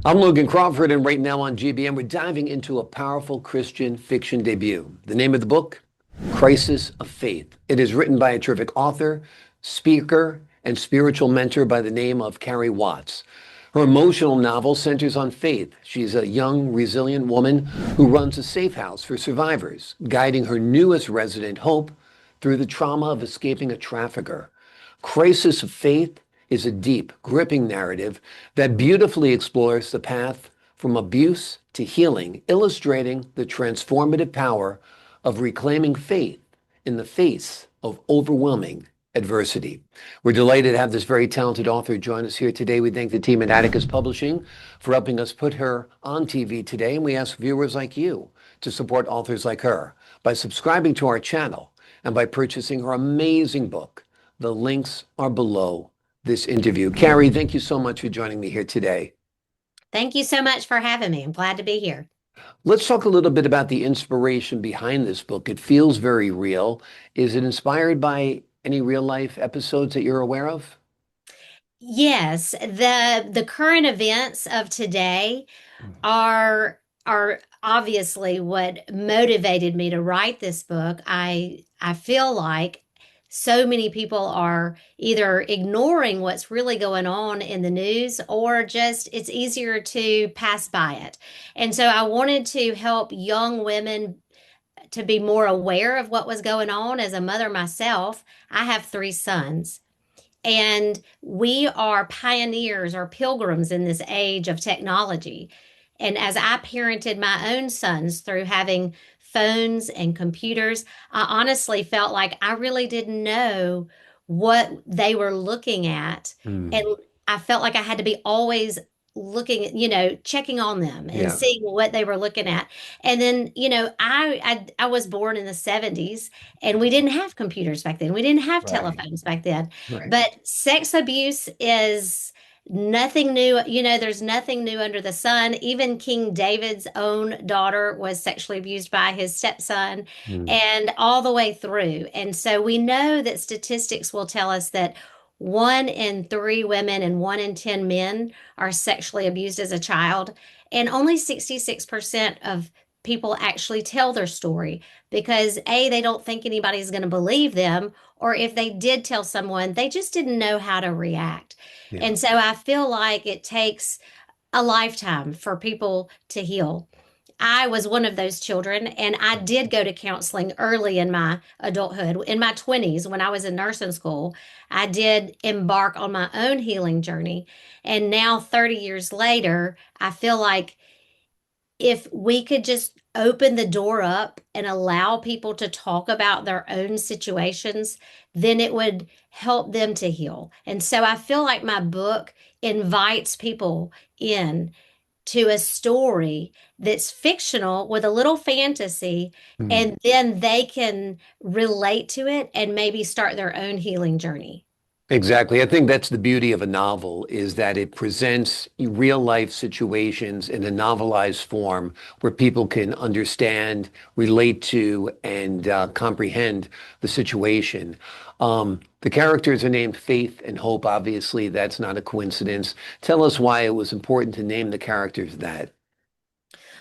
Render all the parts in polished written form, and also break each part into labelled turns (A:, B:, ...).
A: I'm Logan Crawford, and right now on GBM, we're diving into a powerful Christian fiction debut. The name of the book, Crisis of Faith. It is written by a terrific author, speaker, and spiritual mentor by the name of Carrie Watts. Her emotional novel centers on faith. She's a young, resilient woman who runs a safe house for survivors, guiding her newest resident, Hope, through the trauma of escaping a trafficker. Crisis of Faith is a deep, gripping narrative that beautifully explores the path from abuse to healing, illustrating the transformative power of reclaiming faith in the face of overwhelming adversity. We're delighted to have this very talented author join us here today. We thank the team at Atticus Publishing for helping us put her on TV today, and we ask viewers like you to support authors like her by subscribing to our channel and by purchasing her amazing book. The links are below this interview. Carrie, thank you so much for joining me here today.
B: Thank you so much for having me. I'm glad to be here.
A: Let's talk a little bit about the inspiration behind this book. It feels very real. Is it inspired by any real life episodes that you're aware of?
B: Yes, the current events of today are obviously what motivated me to write this book. I feel like so many people are either ignoring what's really going on in the news or just it's easier to pass by it. And so I wanted to help young women to be more aware of what was going on. As a mother myself, I have three sons. And we are pioneers or pilgrims in this age of technology. And as I parented my own sons through having phones and computers, I honestly felt like I really didn't know what they were looking at. And
A: Hmm.
B: I felt like I had to be always looking at, checking on them and
A: Yeah,
B: seeing what they were looking at. And then, I was born in the 70s and we didn't have computers back then. We didn't have
A: right,
B: telephones back then.
A: right.
B: But sex abuse is nothing new. There's nothing new under the sun. Even King David's own daughter was sexually abused by his stepson,
A: Hmm.
B: and all the way through. And so we know that statistics will tell us that 1 in 3 women and 1 in 10 men are sexually abused as a child. And only 66% of people actually tell their story because A, they don't think anybody's going to believe them, or if they did tell someone, they just didn't know how to react.
A: Yeah.
B: And so I feel like it takes a lifetime for people to heal. I was one of those children, and I did go to counseling early in my adulthood. In my 20s, when I was in nursing school, I did embark on my own healing journey. And now, 30 years later, I feel like if we could just open the door up and allow people to talk about their own situations, then it would help them to heal. And so I feel like my book invites people in to a story that's fictional with a little fantasy,
A: Hmm.
B: and then they can relate to it and maybe start their own healing journey.
A: Exactly. I think that's the beauty of a novel is that it presents real life situations in a novelized form where people can understand, relate to, and comprehend the situation. The characters are named Faith and Hope. Obviously, that's not a coincidence. Tell us why it was important to name the characters that.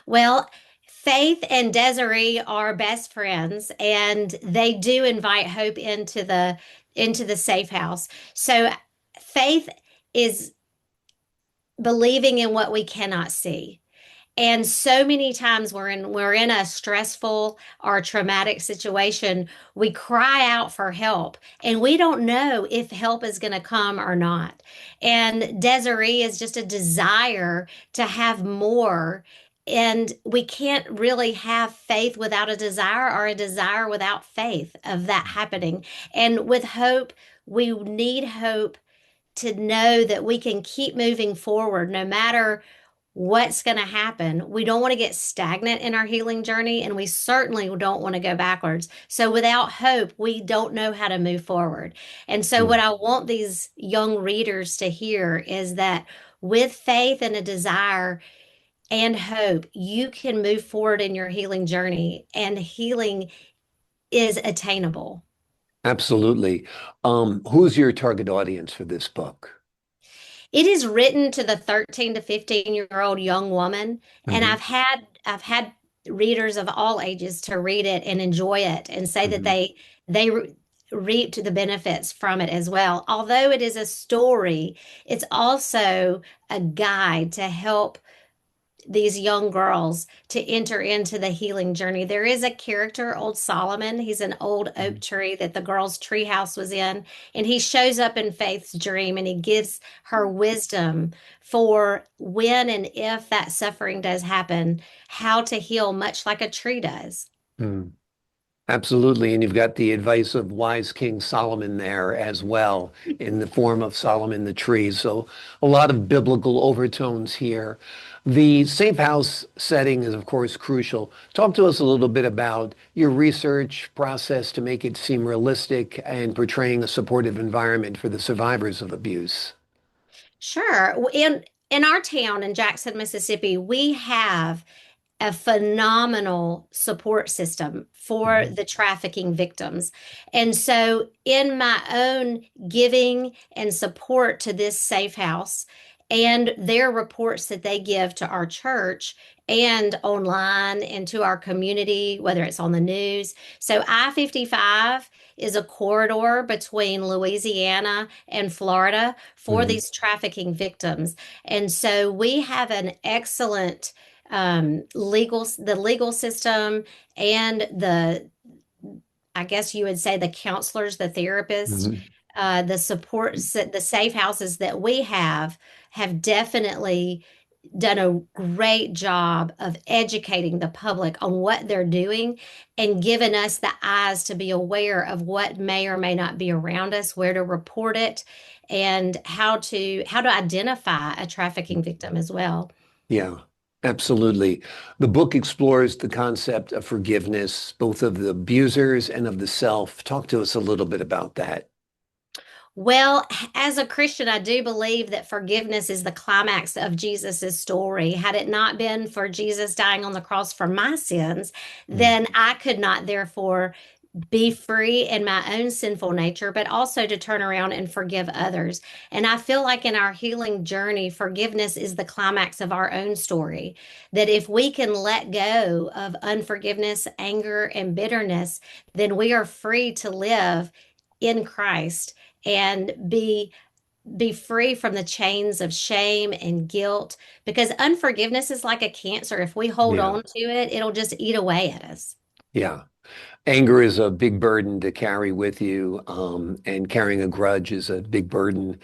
B: Well, Faith and Desiree are best friends, and they do invite Hope into the safe house. So Faith is believing in what we cannot see. And so many times we're in a stressful or traumatic situation, we cry out for help and we don't know if help is going to come or not. And Desiree is just a desire to have more. And we can't really have faith without a desire or a desire without faith of that happening. And with hope, we need hope to know that we can keep moving forward no matter what's going to happen. We don't want to get stagnant in our healing journey, and we certainly don't want to go backwards. So, without hope, we don't know how to move forward. And so,
A: Hmm.
B: what I want these young readers to hear is that with faith and a desire and hope, you can move forward in your healing journey, and healing is attainable.
A: Absolutely. Who's your target audience for this book?
B: It is written to the 13 to 15-year-old young woman, and
A: Hmm.
B: I've had readers of all ages to read it and enjoy it and say that
A: Hmm.
B: they reaped the benefits from it as well. Although it is a story, it's also a guide to help these young girls to enter into the healing journey. There is a character, old Solomon. He's an old oak tree that the girl's treehouse was in, and he shows up in Faith's dream and he gives her wisdom for when and if that suffering does happen, how to heal, much like a tree does.
A: Mm. Absolutely. And you've got the advice of wise King Solomon there as well, in the form of Solomon the tree. So a lot of biblical overtones here. The safe house setting is, of course, crucial. Talk to us a little bit about your research process to make it seem realistic and portraying a supportive environment for the survivors of abuse.
B: Sure. In our town in Jackson, Mississippi, we have a phenomenal support system for
A: Mhm.
B: the trafficking victims. And so, in my own giving and support to this safe house and their reports that they give to our church and online and to our community, whether it's on the news. So, I 55 is a corridor between Louisiana and Florida for
A: Mhm.
B: these trafficking victims. And so, we have an excellent the legal system and I guess you would say the counselors, the therapists,
A: Mhm.
B: the supports, the safe houses that we have definitely done a great job of educating the public on what they're doing and given us the eyes to be aware of what may or may not be around us, where to report it, and how to identify a trafficking victim as well.
A: Yeah, absolutely. The book explores the concept of forgiveness, both of the abusers and of the self. Talk to us a little bit about that.
B: Well, as a Christian, I do believe that forgiveness is the climax of Jesus's story. Had it not been for Jesus dying on the cross for my sins,
A: Mm.
B: then I could not therefore be free in my own sinful nature, but also to turn around and forgive others. And I feel like in our healing journey, forgiveness is the climax of our own story. That if we can let go of unforgiveness, anger, and bitterness, then we are free to live in Christ and be free from the chains of shame and guilt because unforgiveness is like a cancer. If we hold
A: Yeah,
B: on to it, it'll just eat away at us.
A: yeah. Anger is a big burden to carry with you, and carrying a grudge is a big burden.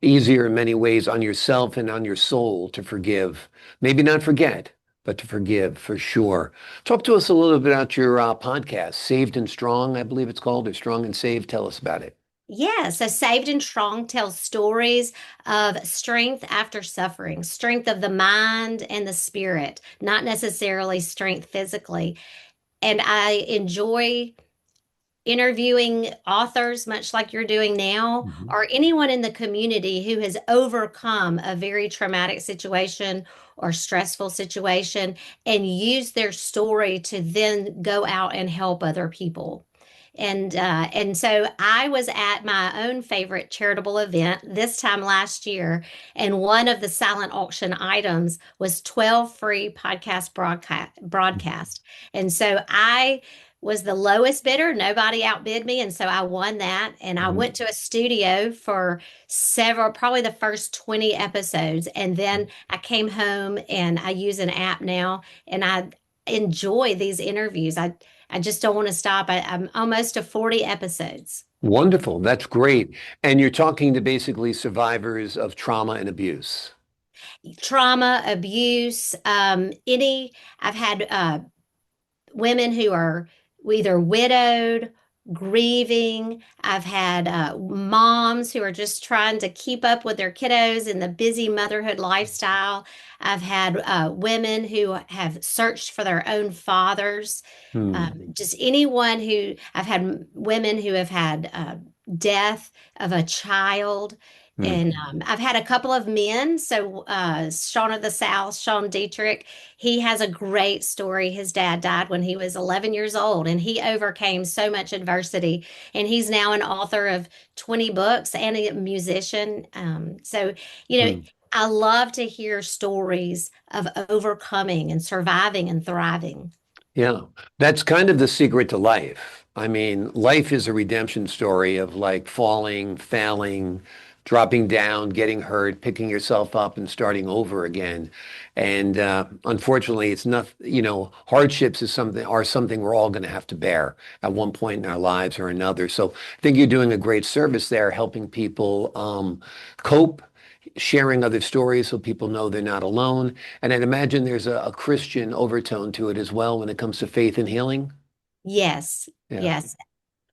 A: Easier in many ways on yourself and on your soul to forgive. Maybe not forget, but to forgive for sure. Talk to us a little bit about your podcast, Saved and Strong, I believe it's called, or Strong and Saved. Tell us about it.
B: Yeah, so Saved and Strong tells stories of strength after suffering, strength of the mind and the spirit, not necessarily strength physically. And I enjoy interviewing authors, much like you're doing now,
A: Mhm.
B: or anyone in the community who has overcome a very traumatic situation or stressful situation and use their story to then go out and help other people. And so I was at my own favorite charitable event this time last year, and one of the silent auction items was 12 free podcast broadcast. And so I was the lowest bidder. Nobody outbid me. And so I won that. And I
A: Mhm.
B: went to a studio for several, probably the first 20 episodes. And then I came home and I use an app now and I enjoy these interviews. I just don't want to stop. I'm almost to 40 episodes.
A: Wonderful. That's great. And you're talking to basically survivors of trauma and abuse.
B: Trauma, abuse, I've had women who are either widowed, grieving. I've had moms who are just trying to keep up with their kiddos in the busy motherhood lifestyle. I've had women who have searched for their own fathers.
A: Hmm.
B: Just anyone who I've had women who have had death of a child.
A: Mm.
B: And I've had a couple of men. So Sean of the South, Sean Dietrich, he has a great story. His dad died when he was 11 years old, and he overcame so much adversity. And he's now an author of 20 books and a musician. So, you know,
A: Mm.
B: I love to hear stories of overcoming and surviving and thriving.
A: Yeah, that's kind of the secret to life. I mean, life is a redemption story of like falling, failing, dropping down, getting hurt, picking yourself up and starting over again. And unfortunately, it's not, hardships are something we're all going to have to bear at one point in our lives or another. So I think you're doing a great service there, helping people cope, sharing other stories so people know they're not alone. And I'd imagine there's a Christian overtone to it as well when it comes to faith and healing.
B: Yes,
A: Yeah.
B: yes.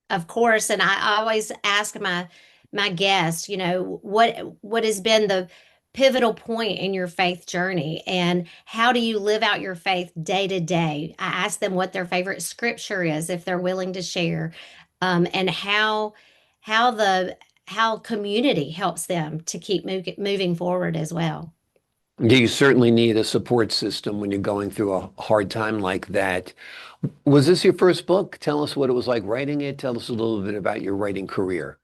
B: Of course, and I always ask my guests, what has been the pivotal point in your faith journey, and how do you live out your faith day to day? I ask them what their favorite scripture is, if they're willing to share, and how the how community helps them to keep moving forward as well.
A: You certainly need a support system when you're going through a hard time like that. Was this your first book? Tell us what it was like writing it. Tell us a little bit about your writing career.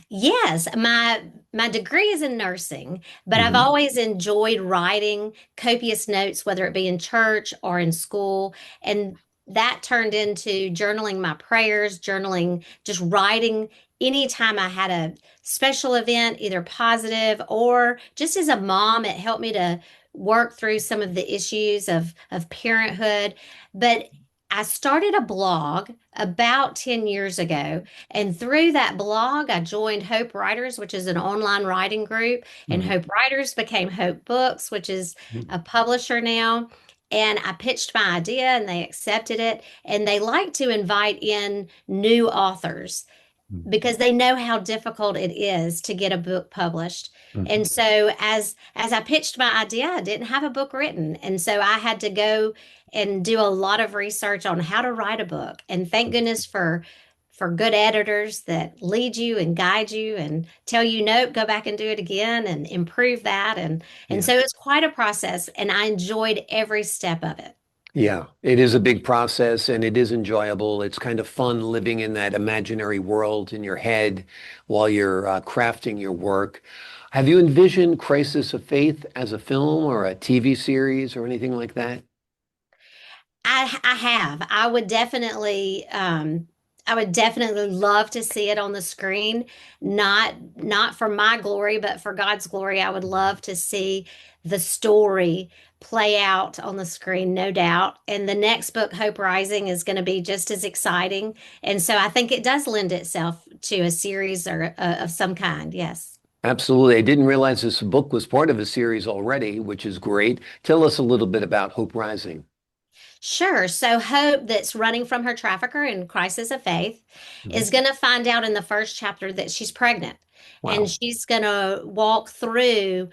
B: Yes, my degree is in nursing, but I've
A: Hmm.
B: always enjoyed writing copious notes, whether it be in church or in school, and that turned into journaling my prayers, journaling, just writing anytime I had a special event, either positive or just as a mom, it helped me to work through some of the issues of parenthood. But I started a blog about 10 years ago, and through that blog, I joined Hope Writers, which is an online writing group. And
A: Hmm.
B: Hope Writers became Hope Books, which is a publisher now. And I pitched my idea and they accepted it. And they like to invite in new authors because they know how difficult it is to get a book published.
A: Hmm.
B: And so as I pitched my idea, I didn't have a book written. And so I had to go and do a lot of research on how to write a book. And thank goodness for good editors that lead you and guide you and tell you, nope, go back and do it again and improve that. And
A: Yeah.
B: so it's quite a process, and I enjoyed every step of it.
A: Yeah, it is a big process and it is enjoyable. It's kind of fun living in that imaginary world in your head while you're crafting your work. Have you envisioned Crisis of Faith as a film or a TV series or anything like that?
B: I have. I would definitely love to see it on the screen. Not for my glory, but for God's glory. I would love to see the story play out on the screen, no doubt. And the next book, Hope Rising, is going to be just as exciting. And so I think it does lend itself to a series or of some kind. Yes.
A: Absolutely. I didn't realize this book was part of a series already, which is great. Tell us a little bit about Hope Rising.
B: Sure. So Hope, that's running from her trafficker in Crisis of Faith,
A: Mhm.
B: is going to find out in the first chapter that she's pregnant. And
A: Wow.
B: she's going to walk through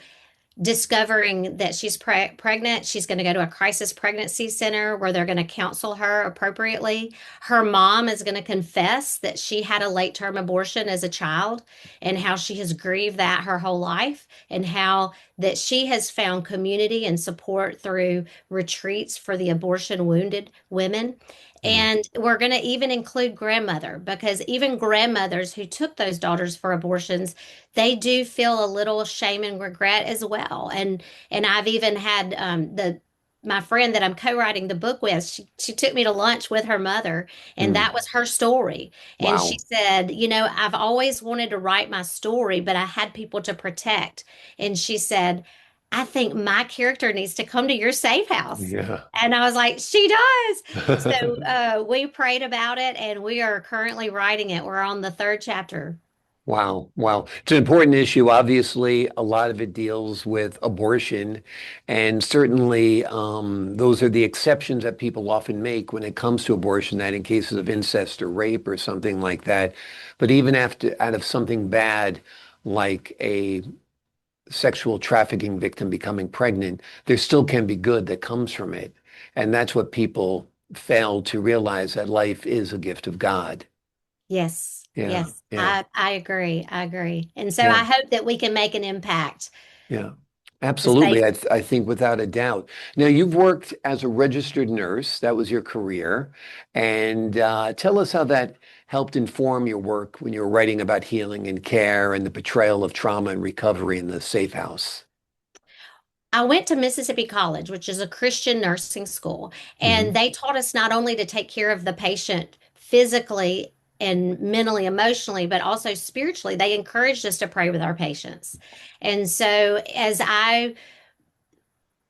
B: discovering that she's pregnant. She's going to go to a crisis pregnancy center where they're going to counsel her appropriately. Her mom is going to confess that she had a late term abortion as a child and how she has grieved that her whole life, and how that she has found community and support through retreats for the abortion wounded women.
A: Mhm.
B: And we're going to even include grandmother, because even grandmothers who took those daughters for abortions, they do feel a little shame and regret as well. And I've even had the my friend that I'm co-writing the book with, she took me to lunch with her mother, and
A: Mm.
B: that was her story. And she
A: Wow.
B: said, I've always wanted to write my story, but I had people to protect. And she said, I think my character needs to come to your safe house.
A: Yeah.
B: And I was like, she does. So we prayed about it, and we are currently writing it. We're on the third chapter.
A: Wow. Wow. It's an important issue. Obviously, a lot of it deals with abortion. And certainly, those are the exceptions that people often make when it comes to abortion, that in cases of incest or rape or something like that. But even after out of something bad, like a sexual trafficking victim becoming pregnant, there still can be good that comes from it. And that's what people fail to realize, that life is a gift of God.
B: Yes.
A: Yeah.
B: Yes,
A: Yeah.
B: I agree. I agree. And so
A: Yeah.
B: I hope that we can make an impact
A: Yeah.
B: to save.
A: Absolutely. I think without a doubt. Now, you've worked as a registered nurse. That was your career. And tell us how that helped inform your work when you were writing about healing and care and the portrayal of trauma and recovery in the safe house.
B: I went to Mississippi College, which is a Christian nursing school, and
A: Hmm.
B: they taught us not only to take care of the patient physically and mentally, emotionally, but also spiritually. They encouraged us to pray with our patients. And so as I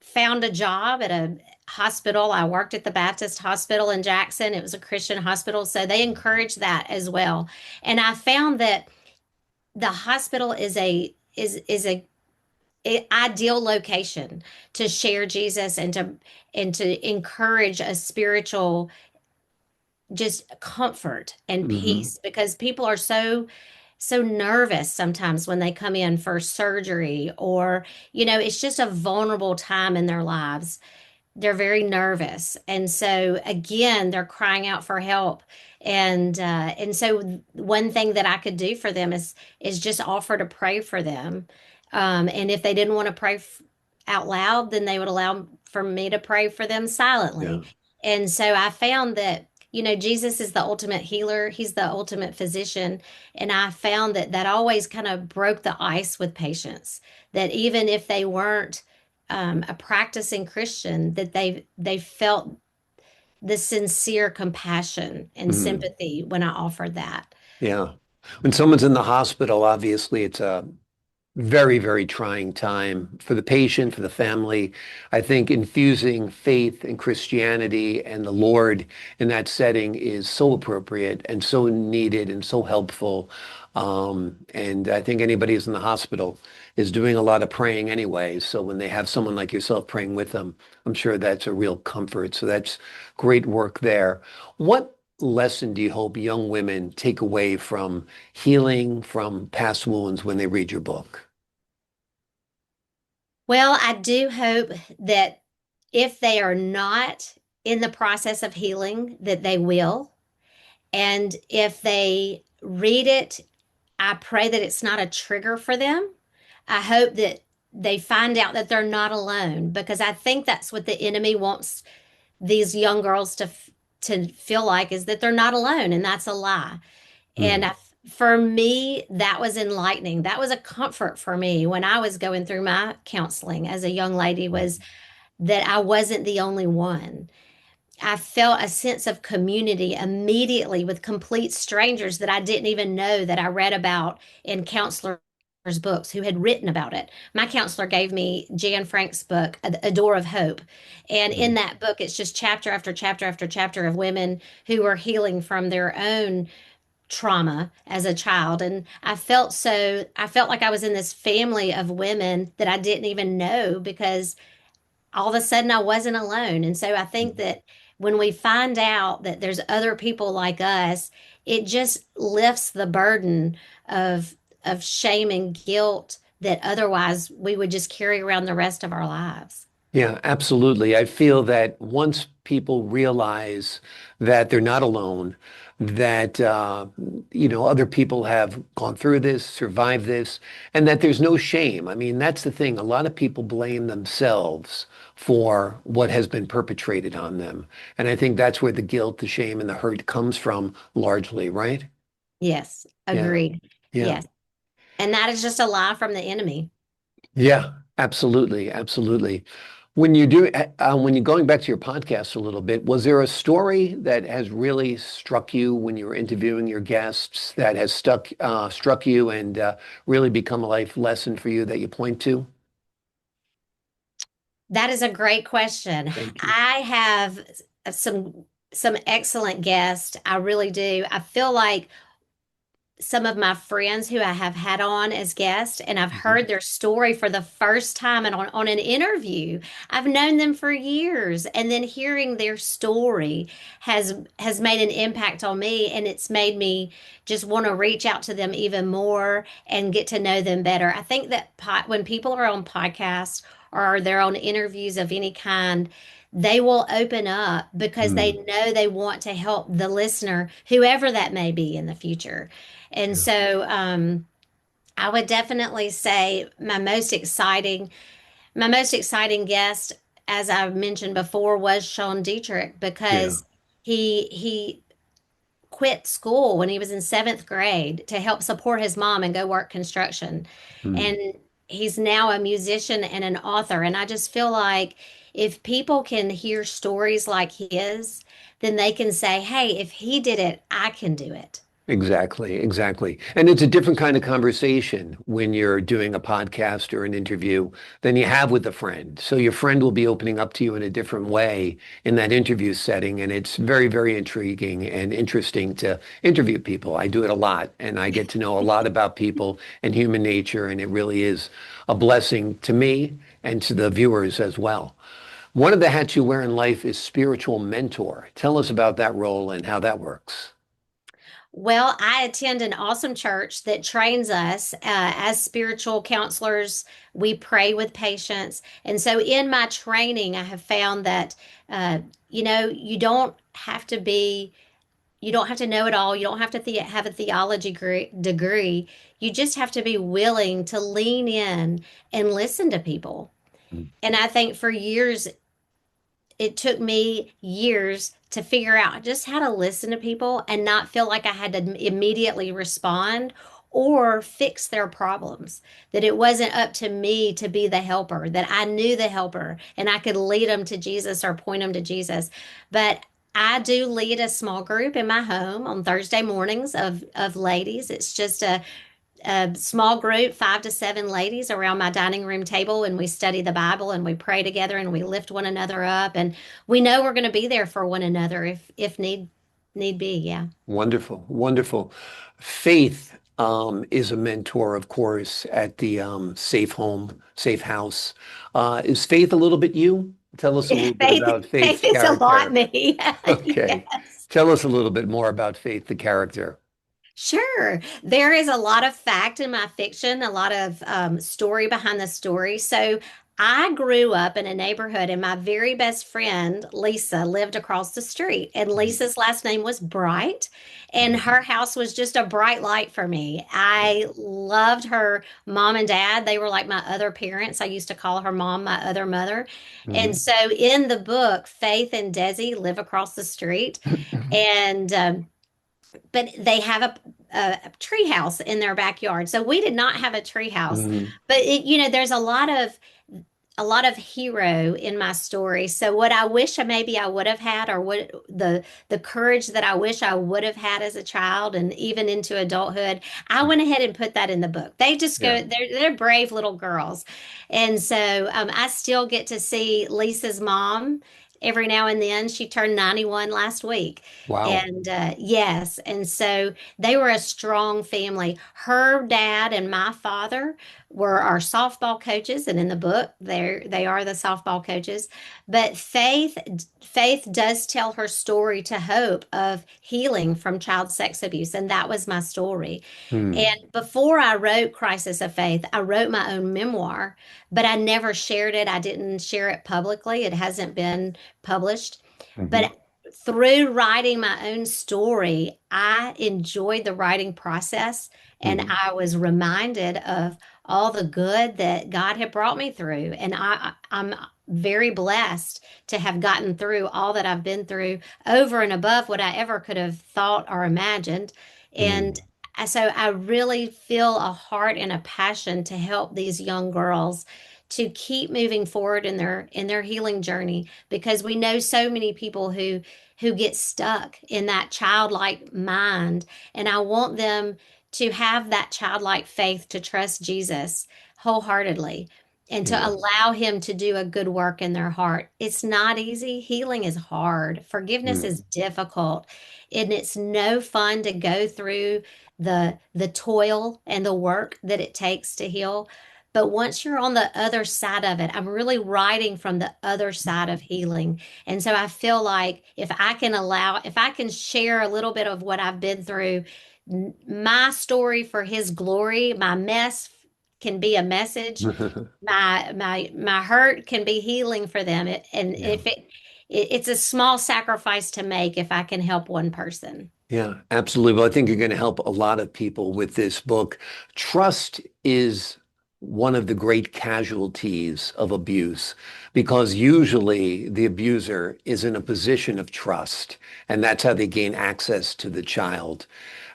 B: found a job at a hospital. I worked at the Baptist Hospital in Jackson. It was a Christian hospital, so they encouraged that as well. And I found that the hospital is a ideal location to share Jesus and to encourage a spiritual just comfort and
A: Hmm.
B: peace because people are so nervous sometimes when they come in for surgery or it's just a vulnerable time in their lives. They're very nervous, and so again they're crying out for help. And so one thing that I could do for them is just offer to pray for them. And if they didn't want to pray out loud, then they would allow for me to pray for them
A: Yeah.
B: silently. And so I found that Jesus is the ultimate healer. He's the ultimate physician. And I found that that always kind of broke the ice with patients, that even if they weren't a practicing Christian, that they felt the sincere compassion and
A: Hmm.
B: sympathy when I offered that.
A: Yeah. When someone's in the hospital, obviously it's a very, very trying time for the patient, for the family. I think infusing faith and Christianity and the Lord in that setting is so appropriate and so needed and so helpful. And I think anybody who's in the hospital is doing a lot of praying anyway. So when they have someone like yourself praying with them, I'm sure that's a real comfort. So that's great work there. What lesson do you hope young women take away from healing from past wounds when they read your book?
B: Well, I do hope that if they are not in the process of healing, that they will. And if they read it, I pray that it's not a trigger for them. I hope that they find out that they're not alone because I think that's what the enemy wants these young girls to feel like, is that they're not alone, and that's a lie. And
A: Mm,
B: for me, that was enlightening. That was a comfort for me when I was going through my counseling as a young lady, was that I wasn't the only one. I felt a sense of community immediately with complete strangers that I didn't even know, that I read about in counselors' books who had written about it. My counselor gave me Jan Frank's book, A Door of Hope. And in
A: mm.
B: that book, it's just chapter after chapter after chapter of women who are healing from their own trauma as a child. And I felt like I was in this family of women that I didn't even know, because all of a sudden I wasn't alone. And so I think that when we find out that there's other people like us, it just lifts the burden of shame and guilt that otherwise we would just carry around the rest of our lives.
A: Yeah, absolutely. I feel that once people realize that they're not alone, that other people have gone through this, survived this, and that there's no shame. I mean, that's the thing. A lot of people blame themselves for what has been perpetrated on them. And I think that's where the guilt, the shame, and the hurt comes from largely, right?
B: Yes,
A: Yeah.
B: agreed.
A: Yeah.
B: Yes. And that is just a lie from the enemy.
A: Yeah, absolutely, absolutely. When you're going back to your podcast a little bit, was there a story that has really struck you when you were interviewing your guests that has struck you and really become a life lesson for you that you point to?
B: That is a great question.
A: Thank you.
B: I have some excellent guests. I really do. I feel like some of my friends who I have had on as guests, and I've
A: Mhm.
B: heard their story for the first time and on an interview. I've known them for years, and then hearing their story has made an impact on me, and it's made me just want to reach out to them even more and get to know them better. I think that when people are on podcasts or they're on interviews of any kind, they will open up because they
A: Mm.
B: know they want to help the listener, whoever that may be in the future. And
A: Yeah.
B: so, I would definitely say my most exciting guest, as I mentioned before, was Sean Dietrich
A: Yeah.
B: because he quit school when he was in seventh grade to help support his mom and go work construction.
A: Mm.
B: And he's now a musician and an author. And I just feel like if people can hear stories like his, then they can say, hey, if he did it, I can do it.
A: Exactly, exactly. And it's a different kind of conversation when you're doing a podcast or an interview than you have with a friend. So your friend will be opening up to you in a different way in that interview setting. And it's very, very intriguing and interesting to interview people. I do it a lot and I get to know a lot about people and human nature. And it really is a blessing to me and to the viewers as well. One of the hats you wear in life is spiritual mentor. Tell us about that role and how that works.
B: Well, I attend an awesome church that trains us as spiritual counselors. We pray with patients. And so in my training, I have found that, uh, you don't have to be, you don't have to know it all. You don't have to have a theology degree. You just have to be willing to lean in and listen to people. And I think for years, it took me years to figure out just how to listen to people and not feel like I had to immediately respond or fix their problems. That it wasn't up to me to be the helper, that I knew the helper and I could lead them to Jesus or point them to Jesus. But I do lead a small group in my home on Thursday mornings of ladies. It's just a small group, 5 to 7 ladies around my dining room table, and we study the Bible and we pray together and we lift one another up, and we know we're going to be there for one another if need be. Yeah.
A: Wonderful, wonderful. Faith is a mentor, of course, at the Safe Home, Safe House. Is Faith a little bit you? Tell us a little bit about
B: Faith
A: Faith's
B: is a lot
A: character.
B: me.
A: Okay.
B: Yes.
A: Tell us a little bit more about Faith, the character.
B: Sure. There is a lot of fact in my fiction, a lot of story behind the story. So I grew up in a neighborhood, and my very best friend, Lisa, lived across the street. And Lisa's last name was Bright, and
A: Mhm.
B: her house was just a bright light for me. I loved her mom and dad. They were like my other parents. I used to call her mom my other mother. And
A: Mhm.
B: so in the book, Faith and Desi live across the street. And but they have a tree house in their backyard. So we did not have a tree house,
A: Mhm.
B: but there's a lot of hero in my story. So what I wish maybe I would have had, or what the courage that I wish I would have had as a child and even into adulthood, I went ahead and put that in the book. They just
A: Yeah.
B: go, they're brave little girls, and so I still get to see Lisa's mom. Every now and then, she turned 91 last week.
A: Wow.
B: And yes, and so they were a strong family. Her dad and my father were our softball coaches, and in the book, they are the softball coaches. But Faith does tell her story to Hope of healing from child sex abuse, and that was my story.
A: Hmm.
B: And before I wrote Crisis of Faith, I wrote my own memoir, but I never shared it. I didn't share it publicly. It hasn't been published.
A: Mhm.
B: But through writing my own story, I enjoyed the writing process, and
A: Mhm.
B: I was reminded of all the good that God had brought me through. And I'm very blessed to have gotten through all that I've been through over and above what I ever could have thought or imagined. And
A: Hmm.
B: so I really feel a heart and a passion to help these young girls to keep moving forward in their healing journey, because we know so many people who get stuck in that childlike mind, and I want them to have that childlike faith to trust Jesus wholeheartedly and to
A: Yeah.
B: allow him to do a good work in their heart. It's not easy. Healing is hard. Forgiveness is
A: Hmm.
B: difficult, and it's no fun to go through the toil and the work that it takes to heal. But once you're on the other side of it, I'm really writing from the other side of healing. And so I feel like if I can share a little bit of what I've been through, my story for his glory, my mess can be a message. My hurt can be healing for them. And
A: Yeah.
B: if it's a small sacrifice to make if I can help one person.
A: Yeah, absolutely. Well, I think you're going to help a lot of people with this book. Trust is one of the great casualties of abuse because usually the abuser is in a position of trust, and that's how they gain access to the child.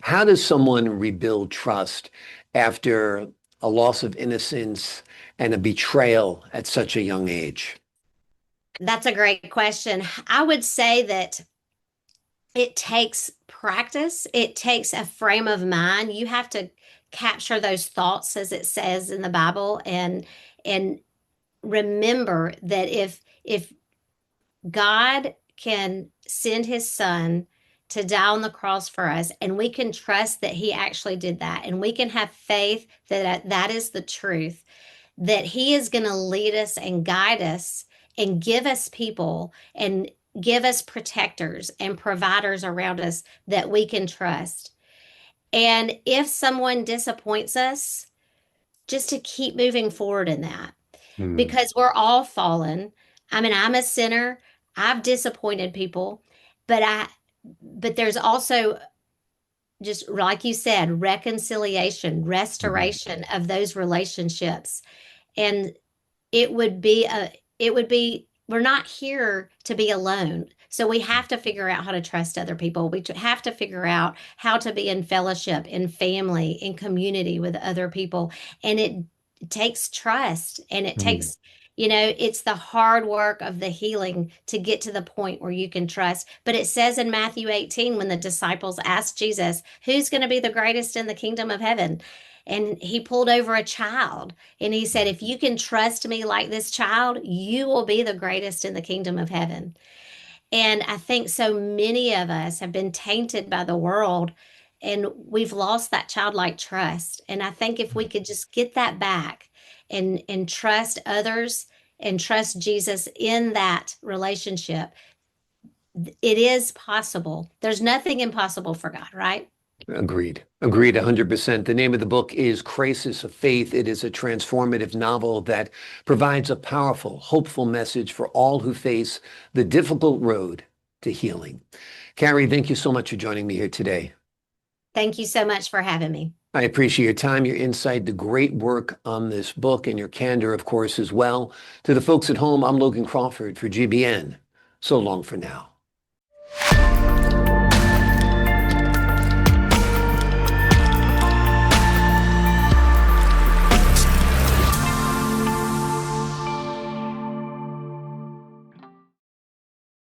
A: How does someone rebuild trust after a loss of innocence and a betrayal at such a young age?
B: That's a great question. I would say that it takes practice. It takes a frame of mind. You have to capture those thoughts as it says in the Bible and remember that if God can send his son to die on the cross for us, and we can trust that he actually did that, and we can have faith that that is the truth, that he is going to lead us and guide us and give us people and give us protectors and providers around us that we can trust. And if someone disappoints us, just to keep moving forward in that
A: Hmm.
B: because we're all fallen. I mean, I'm a sinner. I've disappointed people, but there's also just like you said, reconciliation,
A: Mhm.
B: restoration of those relationships. And it would be we're not here to be alone. So we have to figure out how to trust other people. We have to figure out how to be in fellowship, in family, in community with other people. And it takes trust and it
A: Hmm.
B: takes, it's the hard work of the healing to get to the point where you can trust. But it says in Matthew 18, when the disciples asked Jesus, who's going to be the greatest in the kingdom of heaven? And he pulled over a child and he said, if you can trust me like this child, you will be the greatest in the kingdom of heaven. And I think so many of us have been tainted by the world and we've lost that childlike trust. And I think if we could just get that back and trust others and trust Jesus in that relationship, it is possible. There's nothing impossible for God, right?
A: Agreed. Agreed 100%. The name of the book is Crisis of Faith. It is a transformative novel that provides a powerful, hopeful message for all who face the difficult road to healing. Carrie, thank you so much for joining me here today.
B: Thank you so much for having me.
A: I appreciate your time, your insight, the great work on this book, and your candor, of course, as well. To the folks at home, I'm Logan Crawford for GBN. So long for now.